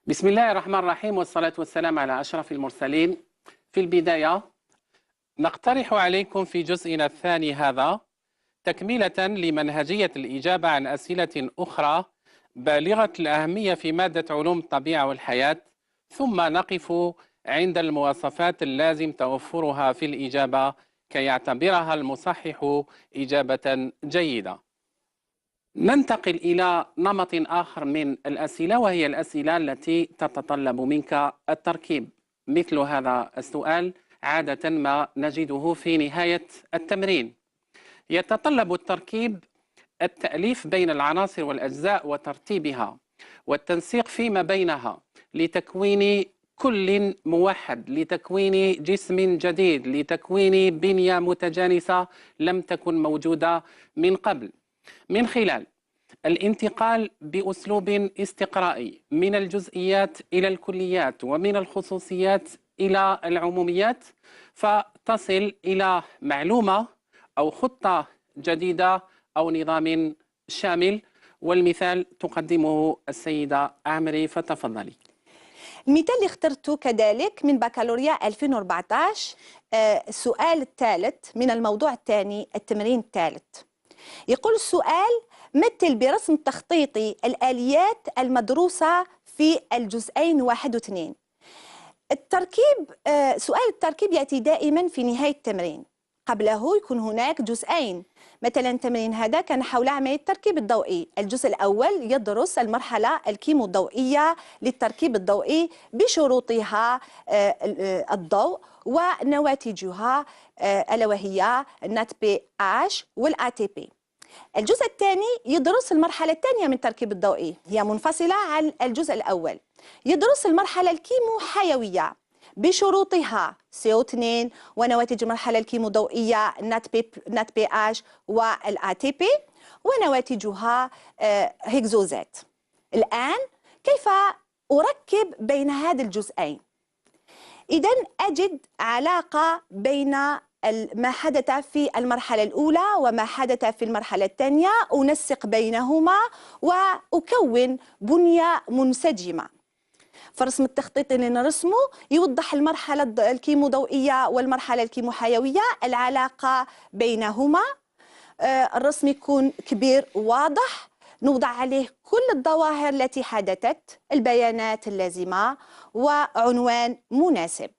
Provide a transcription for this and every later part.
بسم الله الرحمن الرحيم، والصلاة والسلام على أشرف المرسلين. في البداية نقترح عليكم في جزئنا الثاني هذا تكملة لمنهجية الإجابة عن أسئلة أخرى بالغة الأهمية في مادة علوم الطبيعة والحياة، ثم نقف عند المواصفات اللازم توفرها في الإجابة كي يعتبرها المصحح إجابة جيدة. ننتقل إلى نمط آخر من الأسئلة، وهي الأسئلة التي تتطلب منك التركيب. مثل هذا السؤال عادة ما نجده في نهاية التمرين. يتطلب التركيب التأليف بين العناصر والأجزاء وترتيبها والتنسيق فيما بينها لتكوين كل موحد، لتكوين جسم جديد، لتكوين بنية متجانسة لم تكن موجودة من قبل، من خلال الانتقال بأسلوب استقرائي من الجزئيات إلى الكليات ومن الخصوصيات إلى العموميات، فتصل إلى معلومة أو خطة جديدة أو نظام شامل. والمثال تقدمه السيدة عمري، فتفضلي. المثال اللي اخترته كذلك من بكالوريا 2014، السؤال الثالث من الموضوع الثاني، التمرين الثالث. يقول السؤال: مثل برسم تخطيطي الآليات المدروسة في الجزئين 1 و2. التركيب، سؤال التركيب يأتي دائما في نهاية التمرين. قبله يكون هناك جزئين. مثلا التمرين هذا كان حول عملية التركيب الضوئي. الجزء الأول يدرس المرحلة الكيموضوئية للتركيب الضوئي بشروطها، الضوء ونواتجها، ألا وهي النات بي اش والآ تي بي. الجزء الثاني يدرس المرحلة الثانية من التركيب الضوئي، هي منفصلة عن الجزء الأول. يدرس المرحلة الكيموحيوية بشروطها CO2 ونواتج المرحلة الكيموضوئية نات بي اش والآ تي بي ونواتجها هيكزوزات. الآن كيف أركب بين هذا الجزئين؟ إذن أجد علاقة بين ما حدث في المرحلة الأولى وما حدث في المرحلة الثانية، أنسق بينهما وأكون بنية منسجمة. فرسم التخطيط اللي نرسمه يوضح المرحلة الكيموضوئية والمرحلة الكيموحيوية، العلاقة بينهما. الرسم يكون كبير واضح، نوضع عليه كل الظواهر التي حدثت، البيانات اللازمة وعنوان مناسب.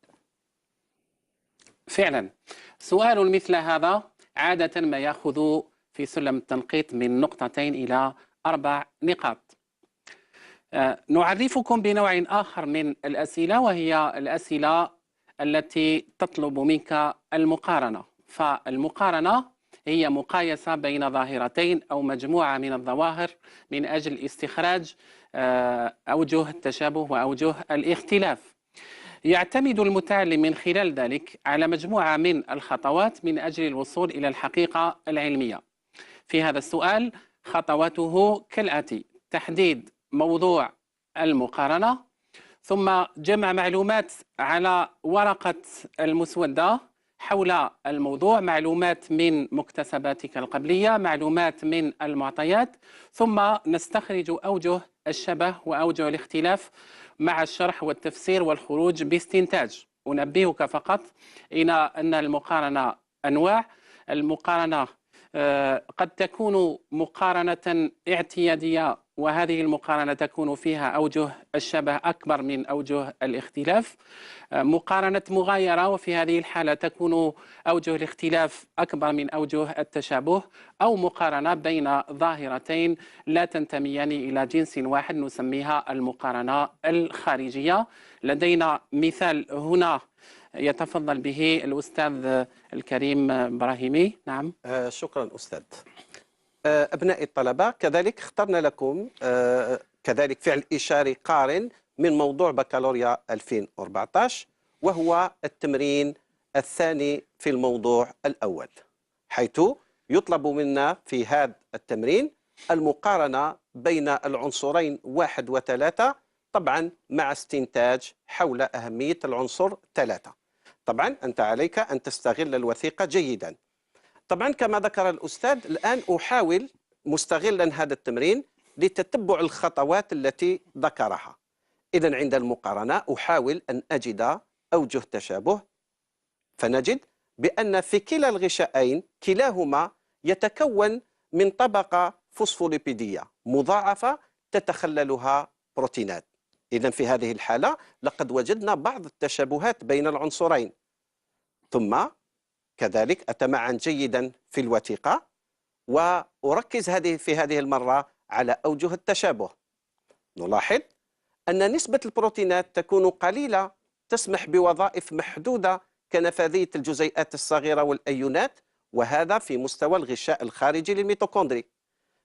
فعلا سؤال مثل هذا عادة ما يأخذ في سلم التنقيط من 2 إلى 4 نقاط. نعرفكم بنوع آخر من الأسئلة، وهي الأسئلة التي تطلب منك المقارنة. فالمقارنة هي مقايسة بين ظاهرتين أو مجموعة من الظواهر من أجل استخراج أوجه التشابه وأوجه الاختلاف. يعتمد المتعلم من خلال ذلك على مجموعة من الخطوات من أجل الوصول إلى الحقيقة العلمية. في هذا السؤال خطواته كالآتي: تحديد موضوع المقارنة، ثم جمع معلومات على ورقة المسودة حول الموضوع، معلومات من مكتسباتك القبلية، معلومات من المعطيات، ثم نستخرج أوجه الشبه وأوجه الاختلاف مع الشرح والتفسير والخروج باستنتاج. أنبهك فقط إلى أن المقارنة أنواع. المقارنة قد تكون مقارنة اعتيادية، وهذه المقارنة تكون فيها أوجه الشبه أكبر من أوجه الاختلاف. مقارنة مغايرة، وفي هذه الحالة تكون أوجه الاختلاف أكبر من أوجه التشابه. أو مقارنة بين ظاهرتين لا تنتميان إلى جنس واحد، نسميها المقارنة الخارجية. لدينا مثال هنا يتفضل به الأستاذ الكريم إبراهيمي. نعم. شكرا أستاذ. أبناء الطلبة، كذلك اخترنا لكم كذلك فعل إشاري قارن من موضوع بكالوريا 2014، وهو التمرين الثاني في الموضوع الأول، حيث يطلب منا في هذا التمرين المقارنة بين العنصرين 1 و3، طبعا مع استنتاج حول أهمية العنصر 3. طبعا أنت عليك أن تستغل الوثيقة جيدا. طبعا كما ذكر الأستاذ، الآن أحاول مستغلا هذا التمرين لتتبع الخطوات التي ذكرها. إذن عند المقارنة أحاول أن أجد أوجه تشابه، فنجد بأن في كلا الغشائين كلاهما يتكون من طبقة فوسفوليبيدية مضاعفة تتخللها بروتينات. إذن في هذه الحالة لقد وجدنا بعض التشابهات بين العنصرين. ثم كذلك أتمعن جيدا في الوثيقة وأركز في هذه المرة على أوجه التشابه. نلاحظ أن نسبة البروتينات تكون قليلة، تسمح بوظائف محدودة كنفاذية الجزيئات الصغيرة والأيونات، وهذا في مستوى الغشاء الخارجي للميتوكوندري.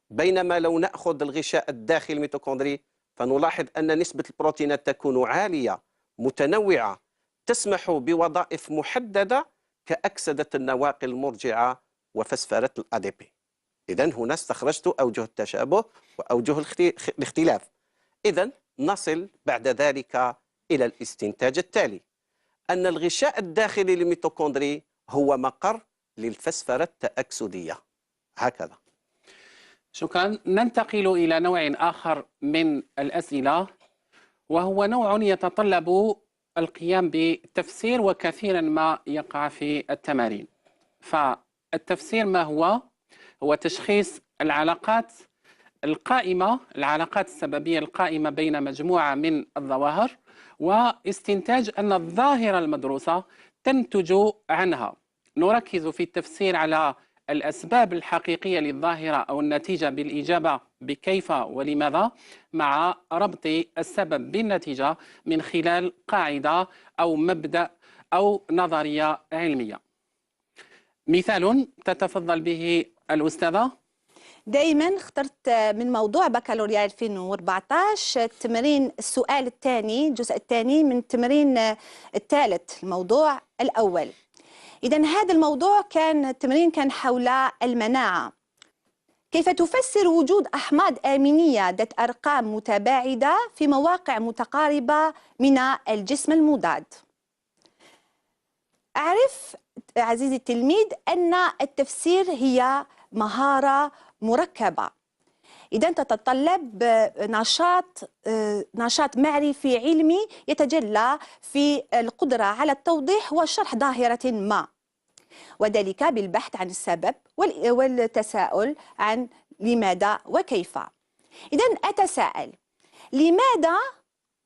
بينما لو نأخذ الغشاء الداخلي الميتوكوندري فنلاحظ أن نسبة البروتينات تكون عالية متنوعة، تسمح بوظائف محددة كأكسدة النواقل المرجعة وفسفرة الADP. إذن هنا استخرجت أوجه التشابه وأوجه الاختلاف. إذن نصل بعد ذلك إلى الاستنتاج التالي، أن الغشاء الداخلي للميتوكوندري هو مقر للفسفرة التأكسدية. هكذا. شكرا. ننتقل إلى نوع آخر من الأسئلة، وهو نوع يتطلب القيام بتفسير وكثيرا ما يقع في التمارين. فالتفسير ما هو؟ هو تشخيص العلاقات السببية القائمة بين مجموعة من الظواهر، واستنتاج أن الظاهرة المدروسة تنتج عنها. نركز في التفسير على الأسباب الحقيقية للظاهرة أو النتيجة بالإجابة بكيف ولماذا، مع ربط السبب بالنتيجة من خلال قاعدة أو مبدأ أو نظرية علمية. مثال تتفضل به الأستاذة. دائما اخترت من موضوع بكالوريا 2014 التمرين السؤال الثاني، الجزء الثاني من التمرين الثالث الموضوع الأول. إذن هذا الموضوع التمرين كان حول المناعة. كيف تفسر وجود أحماض أمينية ذات أرقام متباعدة في مواقع متقاربة من الجسم المضاد؟ أعرف عزيزي التلميذ أن التفسير هي مهارة مركبة، إذا تتطلب نشاط معرفي علمي يتجلى في القدرة على التوضيح وشرح ظاهرة ما، وذلك بالبحث عن السبب والتساؤل عن لماذا وكيف. إذا أتساءل، لماذا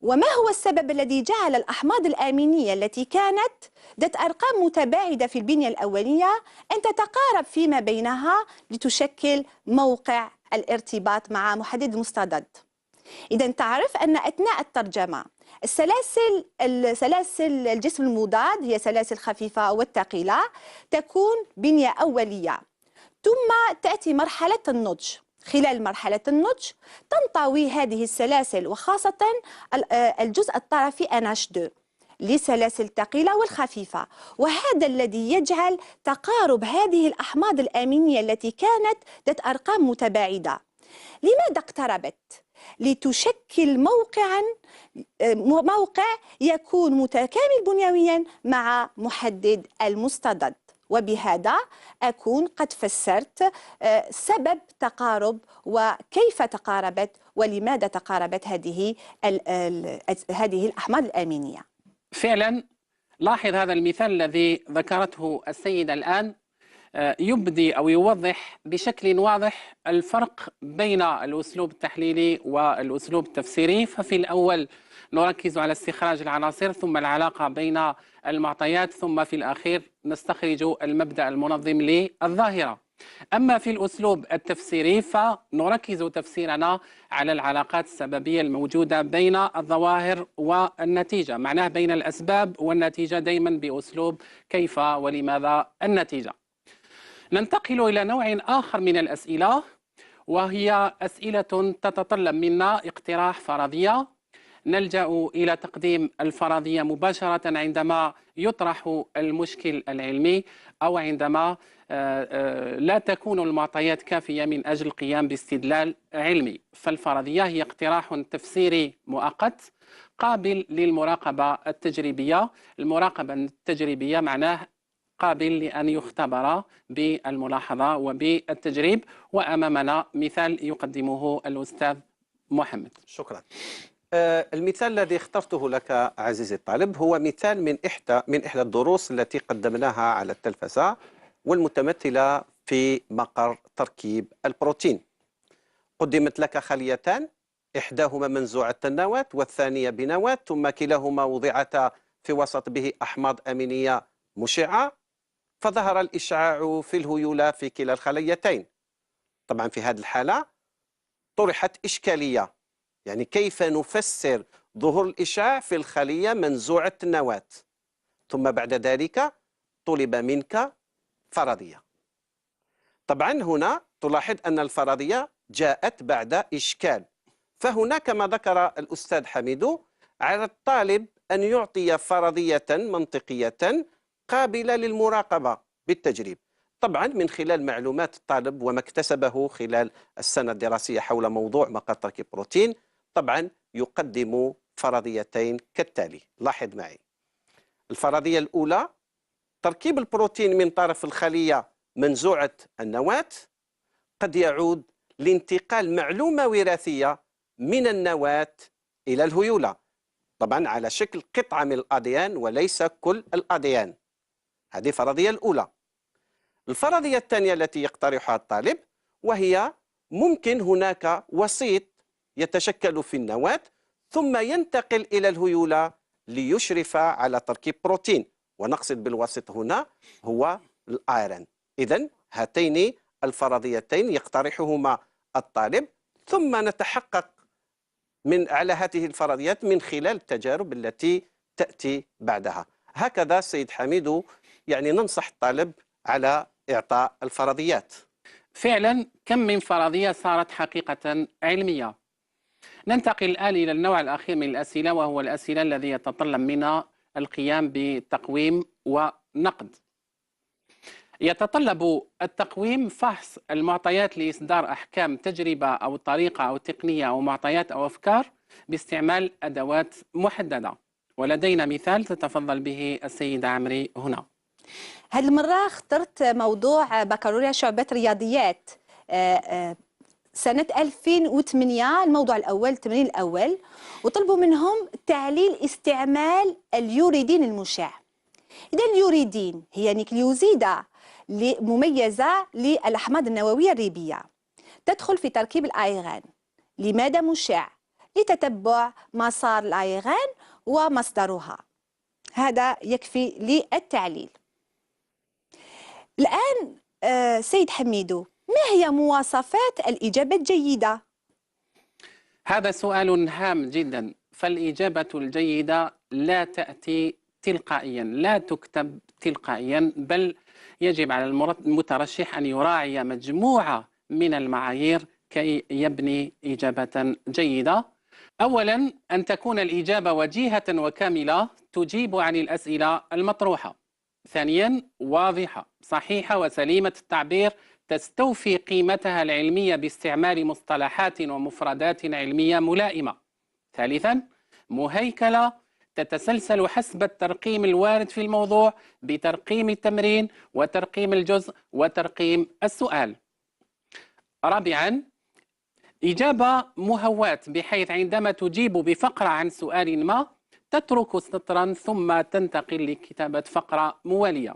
وما هو السبب الذي جعل الأحماض الأمينية التي كانت ذات أرقام متباعدة في البنية الأولية أن تتقارب فيما بينها لتشكل موقع الارتباط مع محدد المستضد؟ إذا تعرف أن أثناء الترجمة سلاسل الجسم المضاد هي سلاسل خفيفة والثقيلة، تكون بنية أولية، ثم تأتي مرحلة النضج. خلال مرحلة النضج تنطوي هذه السلاسل، وخاصة الجزء الطرفي NH2 لسلاسل الثقيلة والخفيفة، وهذا الذي يجعل تقارب هذه الأحماض الأمينية التي كانت ذات أرقام متباعدة. لماذا اقتربت؟ لتشكل موقع يكون متكامل بنيويا مع محدد المستضد، وبهذا أكون قد فسرت سبب تقارب وكيف تقاربت ولماذا تقاربت هذه الأحماض الأمينية. فعلا لاحظ هذا المثال الذي ذكرته السيدة الآن يبدي أو يوضح بشكل واضح الفرق بين الأسلوب التحليلي والأسلوب التفسيري. ففي الأول نركز على استخراج العناصر، ثم العلاقة بين المعطيات، ثم في الأخير نستخرج المبدأ المنظم للظاهرة. أما في الأسلوب التفسيري فنركز تفسيرنا على العلاقات السببية الموجودة بين الظواهر والنتيجة، معناه بين الأسباب والنتيجة، دائما بأسلوب كيف ولماذا النتيجة. ننتقل إلى نوع آخر من الأسئلة، وهي أسئلة تتطلب منا اقتراح فرضية. نلجأ إلى تقديم الفرضية مباشرة عندما يطرح المشكل العلمي أو عندما لا تكون المعطيات كافية من أجل القيام باستدلال علمي. فالفرضية هي اقتراح تفسيري مؤقت قابل للمراقبة التجريبية. المراقبة التجريبية معناه قابل لأن يختبر بالملاحظة وبالتجريب. وأمامنا مثال يقدمه الأستاذ محمد. شكرا. المثال الذي اخترته لك عزيزي الطالب هو مثال من إحدى الدروس التي قدمناها على التلفزة، والمتمثلة في مقر تركيب البروتين. قدمت لك خليتان، إحداهما منزوعة النواة والثانية بنواة، ثم كلاهما وضعتا في وسط به أحماض أمينية مشعة، فظهر الإشعاع في الهيولة في كلا الخليتين. طبعا في هذه الحالة طرحت إشكالية، يعني كيف نفسر ظهور الإشعاع في الخلية منزوعة النواة؟ ثم بعد ذلك طلب منك فرضية. طبعا هنا تلاحظ أن الفرضية جاءت بعد إشكال، فهنا كما ذكر الأستاذ حميد على الطالب أن يعطي فرضية منطقية قابلة للمراقبة بالتجريب، طبعا من خلال معلومات الطالب وما اكتسبه خلال السنة الدراسية حول موضوع مقر تركيب بروتين. طبعا يقدم فرضيتين كالتالي، لاحظ معي. الفرضية الأولى: تركيب البروتين من طرف الخلية منزوعة النواة قد يعود لانتقال معلومة وراثية من النواة إلى الهيولة، طبعا على شكل قطعة من الأديان وليس كل الأديان. هذه الفرضية الأولى. الفرضية الثانية التي يقترحها الطالب وهي: ممكن هناك وسيط يتشكل في النواة ثم ينتقل إلى الهيولة ليشرف على تركيب بروتين، ونقصد بالوسيط هنا هو الآيرن. إذن هاتين الفرضيتين يقترحهما الطالب، ثم نتحقق على هذه الفرضيات من خلال التجارب التي تأتي بعدها. هكذا سيد حميد يعني ننصح الطالب على إعطاء الفرضيات. فعلا كم من فرضية صارت حقيقة علمية. ننتقل الآن إلى النوع الأخير من الأسئلة، وهو الأسئلة الذي يتطلب منا القيام بتقويم ونقد. يتطلب التقويم فحص المعطيات لإصدار أحكام تجربة أو طريقة أو تقنية أو معطيات أو أفكار باستعمال أدوات محددة، ولدينا مثال تتفضل به السيدة عمري هنا. هذه المرة اخترت موضوع بكالوريا شعبة رياضيات سنة 2008، الموضوع الأول، التمرين الأول، وطلبوا منهم تعليل استعمال اليوريدين المشع. إذا اليوريدين هي نيكليوزيدة مميزة للأحماض النووية الريبية، تدخل في تركيب الأيغان. لماذا مشع؟ لتتبع مسار الأيغان ومصدرها. هذا يكفي للتعليل. الآن سيد حميدو، ما هي مواصفات الإجابة الجيدة؟ هذا سؤال هام جدا، فالإجابة الجيدة لا تأتي تلقائيا، لا تكتب تلقائيا، بل يجب على المترشح أن يراعي مجموعة من المعايير كي يبني إجابة جيدة. أولا، أن تكون الإجابة وجيهة وكاملة تجيب عن الأسئلة المطروحة. ثانيا، واضحة صحيحة وسليمة التعبير، تستوفي قيمتها العلمية باستعمال مصطلحات ومفردات علمية ملائمة. ثالثا، مهيكلة تتسلسل حسب الترقيم الوارد في الموضوع بترقيم التمرين وترقيم الجزء وترقيم السؤال. رابعا، إجابة مهواة، بحيث عندما تجيب بفقرة عن سؤال ما تترك سطرا ثم تنتقل لكتابة فقرة موالية.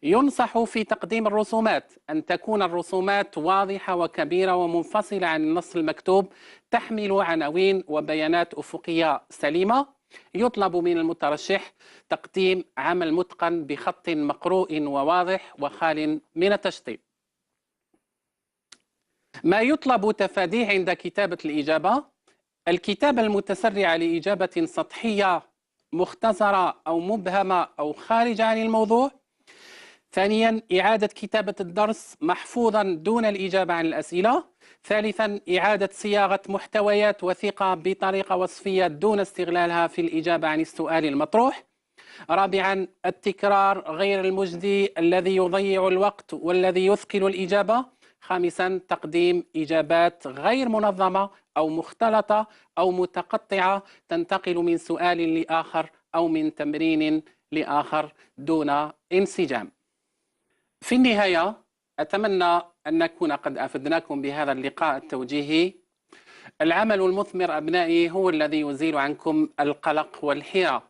ينصح في تقديم الرسومات أن تكون الرسومات واضحة وكبيرة ومنفصلة عن النص المكتوب، تحمل عناوين وبيانات أفقية سليمة. يطلب من المترشح تقديم عمل متقن بخط مقروء وواضح وخال من التشطيب. ما يطلب تفاديه عند كتابة الإجابة: الكتابة المتسرعة لإجابة سطحية مختصرة أو مبهمة أو خارجة عن الموضوع. ثانيا، إعادة كتابة الدرس محفوظا دون الإجابة عن الأسئلة. ثالثا، إعادة صياغة محتويات وثيقة بطريقة وصفية دون استغلالها في الإجابة عن السؤال المطروح. رابعا، التكرار غير المجدي الذي يضيع الوقت والذي يثقل الإجابة. خامسا، تقديم إجابات غير منظمة أو مختلطة أو متقطعة تنتقل من سؤال لآخر أو من تمرين لآخر دون انسجام. في النهاية، أتمنى أن نكون قد أفدناكم بهذا اللقاء التوجيهي، العمل المثمر أبنائي هو الذي يزيل عنكم القلق والحيرة،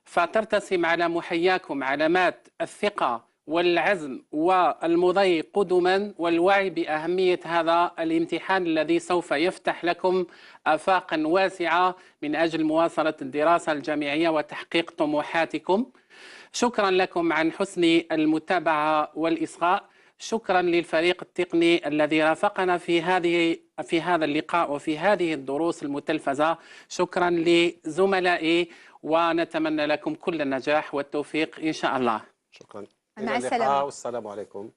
فترتسم على محياكم علامات الثقة والعزم والمضي قدما والوعي بأهمية هذا الامتحان الذي سوف يفتح لكم آفاقا واسعة من أجل مواصلة الدراسة الجامعية وتحقيق طموحاتكم. شكرا لكم عن حسن المتابعة والإصغاء. شكرا للفريق التقني الذي رافقنا في هذا اللقاء وفي هذه الدروس المتلفزة. شكرا لزملائي ونتمنى لكم كل النجاح والتوفيق إن شاء الله. شكرا. مع السلامة والسلام عليكم.